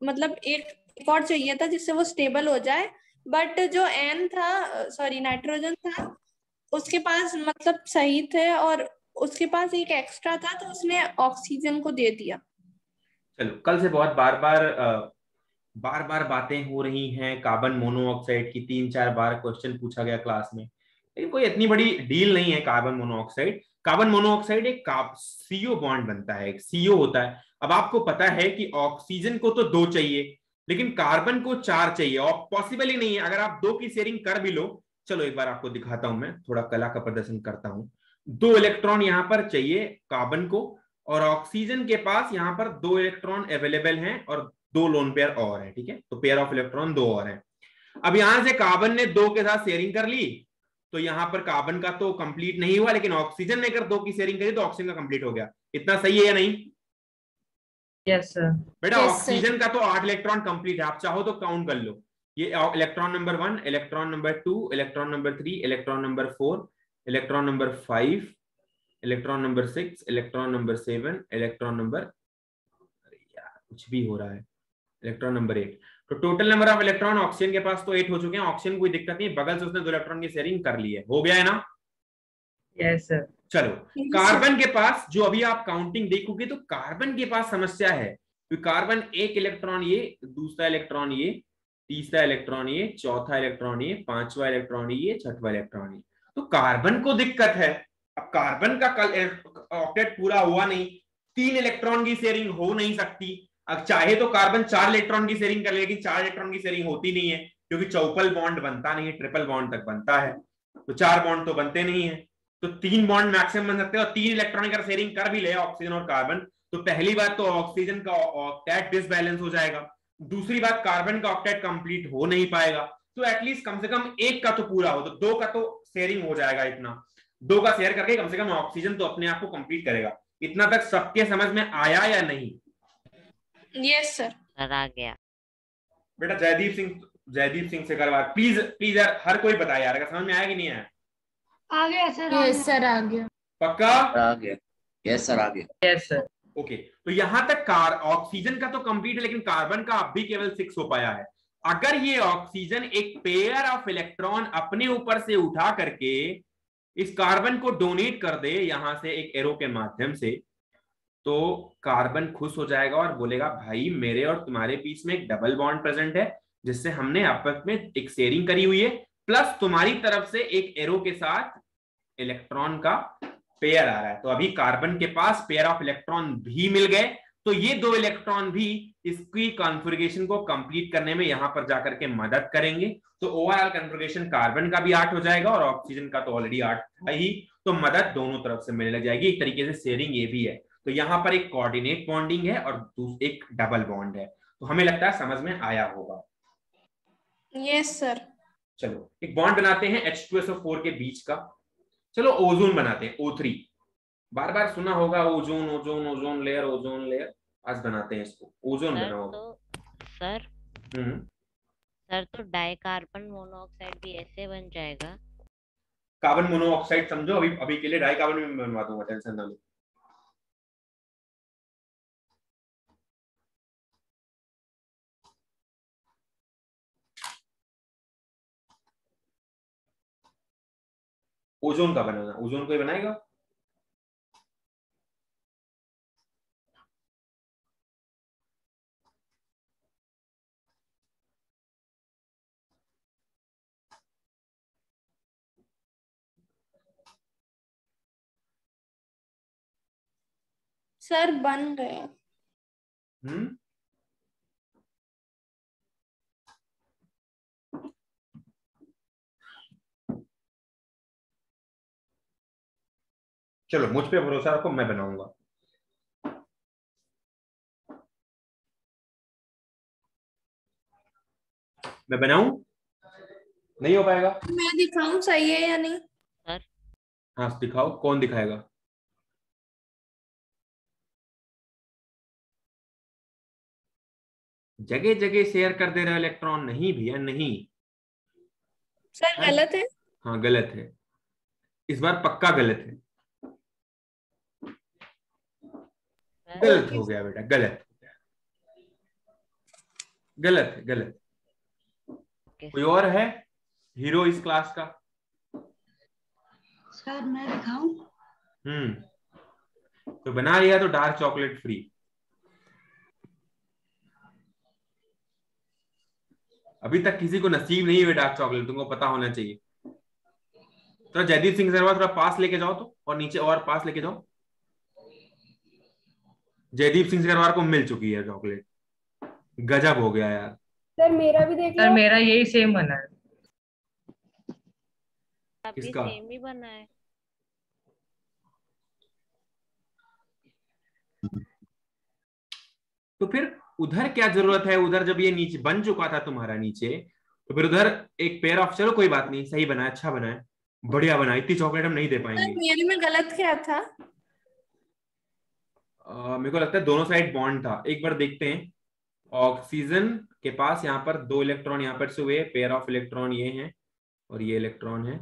मतलब एक और चाहिए था जिससे वो स्टेबल हो जाए, बट जो N था, सॉरी नाइट्रोजन था, उसके पास मतलब सही थे और उसके पास एक एक्स्ट्रा था, तो उसने ऑक्सीजन को दे दिया। चलो, कल से बहुत बार बार बातें हो रही हैं कार्बन मोनोऑक्साइड की, 3-4 बार क्वेश्चन पूछा गया क्लास में, लेकिन कोई इतनी बड़ी डील नहीं है कार्बन मोनोऑक्साइड। कार्बन मोनोऑक्साइड एक CO बॉन्ड बनता है, एक CO होता है। अब आपको पता है कि ऑक्सीजन को तो 2 चाहिए, लेकिन कार्बन को 4 चाहिए, और पॉसिबल ही नहीं है अगर आप 2 की शेयरिंग कर भी लो। चलो एक बार आपको दिखाता हूं, मैं थोड़ा कला का प्रदर्शन करता हूं। 2 इलेक्ट्रॉन यहां पर चाहिए कार्बन को, और ऑक्सीजन के पास यहां पर 2 इलेक्ट्रॉन अवेलेबल हैं और 2 लोन पेयर और है। ठीक है, तो पेयर ऑफ इलेक्ट्रॉन 2 और है। अब यहां से कार्बन ने 2 के साथ शेयरिंग कर ली, तो यहां पर कार्बन का तो कंप्लीट नहीं हुआ, लेकिन ऑक्सीजन ने अगर 2 की शेयरिंग करी तो ऑक्सीजन का कंप्लीट हो गया। इतना सही है या नहीं? Yes sir. बेटा ऑक्सीजन का तो 8 इलेक्ट्रॉन कंप्लीट है, आप चाहो तो काउंट कर लो। ये electron number 1, electron number 2, electron number 3, electron number 4, electron number 5, electron number 6, electron number 7, electron number, कुछ भी हो रहा है, इलेक्ट्रॉन नंबर 8। तो total number of electron oxygen के पास तो 8 हो चुके हैं। ऑक्सीजन कोई दिक्कत नहीं, बगल से उसने 2 इलेक्ट्रॉन की शेयरिंग कर ली है, हो गया है ना? Yes sir. चलो, कार्बन के पास जो अभी आप काउंटिंग देखोगे तो कार्बन के पास समस्या है, क्योंकि कार्बन 1 इलेक्ट्रॉन ये, दूसरा इलेक्ट्रॉन ये, तीसरा इलेक्ट्रॉन ये, चौथा इलेक्ट्रॉन ये, 5वां इलेक्ट्रॉन ये, 6वां इलेक्ट्रॉन ये, तो कार्बन को दिक्कत है। अब कार्बन का ऑक्टेट पूरा हुआ नहीं, 3 इलेक्ट्रॉन की शेयरिंग हो नहीं सकती। अब चाहे तो कार्बन 4 इलेक्ट्रॉन की शेयरिंग कर ले, लेकिन 4 इलेक्ट्रॉन की शेयरिंग होती नहीं है, क्योंकि चौपल बॉन्ड बनता नहीं है, ट्रिपल बॉन्ड तक बनता है। तो 4 बॉन्ड तो बनते नहीं है, तो 3 बॉन्ड मैक्सिमम बन सकते हैं, और 3 इलेक्ट्रॉन अगर शेयरिंग कर भी ले ऑक्सीजन और कार्बन, तो पहली बात तो ऑक्सीजन का ऑक्टेट डिसबैलेंस हो जाएगा, दूसरी बात कार्बन का ऑक्टेट कंप्लीट हो नहीं पाएगा, तो एटलीस्ट कम से कम एक का तो पूरा हो, तो 2 का तो शेयरिंग हो जाएगा। इतना 2 का शेयर करके कम से कम ऑक्सीजन तो अपने आप को कंप्लीट करेगा। इतना तक सबके समझ में आया या नहीं? Yes sir. सर आ गया। बेटा जयदीप सिंह से करवा प्लीज प्लीज यार, हर कोई बताए यार, अगर समझ में आया कि नहीं आया? आ गया सर। यस सर आ गया। पक्का? आ गया। यस सर आ गया। Yes sir. ओके, तो यहां तक ऑक्सीजन का तो कंप्लीट है, लेकिन कार्बन का अब भी केवल 6 हो पाया है। अगर ये ऑक्सीजन एक पेयर ऑफ इलेक्ट्रॉन अपने ऊपर से उठा करके इस कार्बन को डोनेट कर दे यहां से एक एरो के माध्यम से, तो कार्बन खुश हो जाएगा और बोलेगा भाई मेरे और तुम्हारे बीच में एक डबल बॉन्ड प्रेजेंट है, जिससे हमने आपस में एक शेयरिंग करी हुई है, प्लस तुम्हारी तरफ से एक एरो के साथ इलेक्ट्रॉन का पेयर आ रहा है। तो अभी कार्बन के पास पेयर ऑफ इलेक्ट्रॉन भी मिल गए, तो ये 2 इलेक्ट्रॉन भी इसकी कॉन्फ़िगरेशन को कंप्लीट करने में यहां पर जाकर के मदद करेंगे। तो ओवरऑल कॉन्फ़िगरेशन कार्बन का भी 8 हो जाएगा और ऑक्सीजन का तो ऑलरेडी 8 था ही, तो मदद दोनों तरफ से मिलने लग जाएगी। एक तरीके से शेयरिंग ये भी है। तो यहां पर एक कोऑर्डिनेट बॉन्डिंग है और एक डबल बॉन्ड है। तो हमें लगता है समझ में आया होगा। Yes sir. चलो एक बॉन्ड बनाते हैं H2SO4 के बीच का। चलो ओजोन बनाते हैं, O3। बार बार सुना होगा ozone ozone ozone layer ozone layer, आज बनाते हैं इसको, ओजोन बनाओ। तो सर सर तो डाई कार्बन मोनोऑक्साइड भी ऐसे बन जाएगा? कार्बन मोनोऑक्साइड समझो, अभी के लिए डाई कार्बन में बनवा दूंगा, टेंशन ना लो। ओजोन का बनाना, ओजोन कोई बनाएगा? सर बन गया। चलो मुझ पे भरोसा रखो, मैं बनाऊंगा। मैं बनाऊं? नहीं हो पाएगा? मैं दिखाऊं सही है या नहीं? सर हाँ दिखाओ, कौन दिखाएगा? जगह जगह शेयर कर दे रहे इलेक्ट्रॉन, नहीं भैया नहीं। सर गलत है। हाँ गलत है, इस बार पक्का गलत है। गलत हो गया बेटा, गलत हो गया, गलत है, गलत। कोई और है हीरो इस क्लास का? सर मैं दिखाऊं? तो बना लिया तो डार्क चॉकलेट फ्री। अभी तक किसी को नसीब नहीं हुई डार्क चॉकलेट, तुमको पता होना चाहिए। थोड़ा जयदीप सिंह सर थोड़ा पास लेके जाओ तो, और नीचे और पास लेके जाओ। जयदीप सिंह सरवार को मिल चुकी है चॉकलेट, गजब हो गया यार। सर मेरा भी देख लो। सर मेरा यही सेम बना है। अभी किसका? सेम ही बना है। तो फिर उधर क्या जरूरत है? उधर जब ये नीचे बन चुका था तुम्हारा नीचे, तो फिर उधर एक पेयर ऑफ, चलो कोई बात नहीं, सही बना है, अच्छा बना है, बढ़िया बना। इतनी चॉकलेट हम नहीं दे पाएंगे। मेरे में गलत क्या था? मेरे को लगता है दोनों साइड बॉन्ड था। एक बार देखते हैं। ऑक्सीजन के पास यहाँ पर 2 इलेक्ट्रॉन यहाँ पर से हुए, पेयर ऑफ इलेक्ट्रॉन ये हैं और ये इलेक्ट्रॉन है,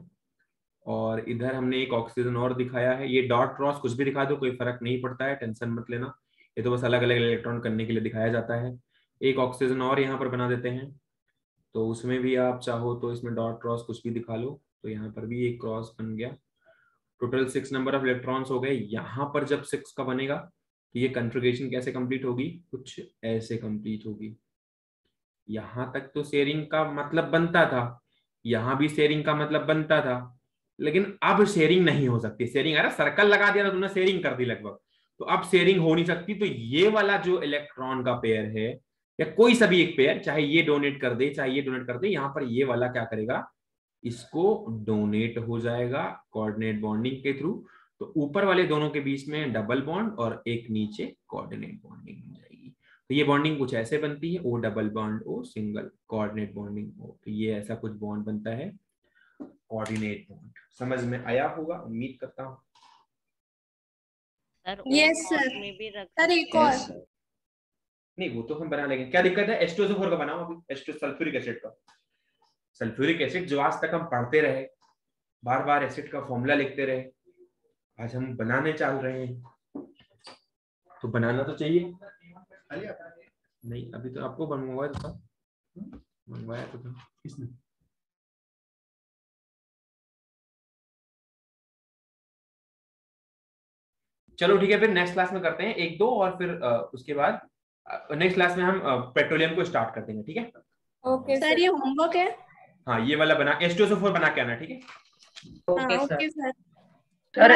और इधर हमने एक ऑक्सीजन और दिखाया है। ये डॉट क्रॉस कुछ भी दिखा दो, कोई फर्क नहीं पड़ता है, टेंशन मत लेना, ये तो बस अलग अलग इलेक्ट्रॉन करने के लिए दिखाया जाता है। एक ऑक्सीजन और यहाँ पर बना देते हैं, तो उसमें भी आप चाहो तो इसमें डॉट क्रॉस कुछ भी दिखा लो, तो यहाँ पर भी एक क्रॉस बन गया। टोटल 6 नंबर ऑफ इलेक्ट्रॉन्स हो गए। यहाँ पर जब 6 का बनेगा तो ये कॉन्फ़िगरेशन कैसे कंप्लीट होगी? कुछ ऐसे कंप्लीट होगी। यहाँ तक तो शेयरिंग का मतलब बनता था, यहाँ भी शेयरिंग का मतलब बनता था, लेकिन अब शेयरिंग नहीं हो सकती। शेयरिंग, अरे सर्कल लगा दिया तो तुमने शेयरिंग कर दी लगभग, तो अब शेयरिंग हो नहीं सकती। तो ये वाला जो इलेक्ट्रॉन का पेयर है, या कोई सा भी एक पेयर, चाहे ये डोनेट कर दे चाहे ये डोनेट कर दे, यहाँ पर ये वाला क्या करेगा? इसको डोनेट हो जाएगा कोऑर्डिनेट बॉन्डिंग के थ्रू, तो ऊपर वाले दोनों के बीच में डबल बॉन्ड और एक नीचे कोऑर्डिनेट बॉन्डिंग हो जाएगी। तो ये बॉन्डिंग कुछ ऐसे बनती है, O double bond O single coordinate bonding O, तो ये ऐसा कुछ बॉन्ड बनता है कोऑर्डिनेट बॉन्ड। समझ में आया होगा उम्मीद करता हूँ। Sir yes sir. में भी रख सर एक और नहीं वो तो हम बना लेंगे, क्या दिक्कत है? H2SO4 का बनाओ अभी, H2 सल्फ्यूरिक एसिड का। सल्फ्यूरिक एसिड जो आज तक हम पढ़ते रहे, बार बार एसिड का फॉर्मूला लिखते रहे, आज हम बनाने चल रहे हैं, तो बनाना तो चाहिए। नहीं अभी तो आपको मंगवाया था, मंगवाया तो था किसने? चलो ठीक है, फिर नेक्स्ट क्लास में करते हैं एक दो, और फिर उसके बाद नेक्स्ट क्लास में हम पेट्रोलियम को स्टार्ट कर देंगे, ठीक है? ओके सर, ये होमवर्क है। हाँ ये वाला बना, H2SO4 बना के आना, ठीक है? Okay sir. सर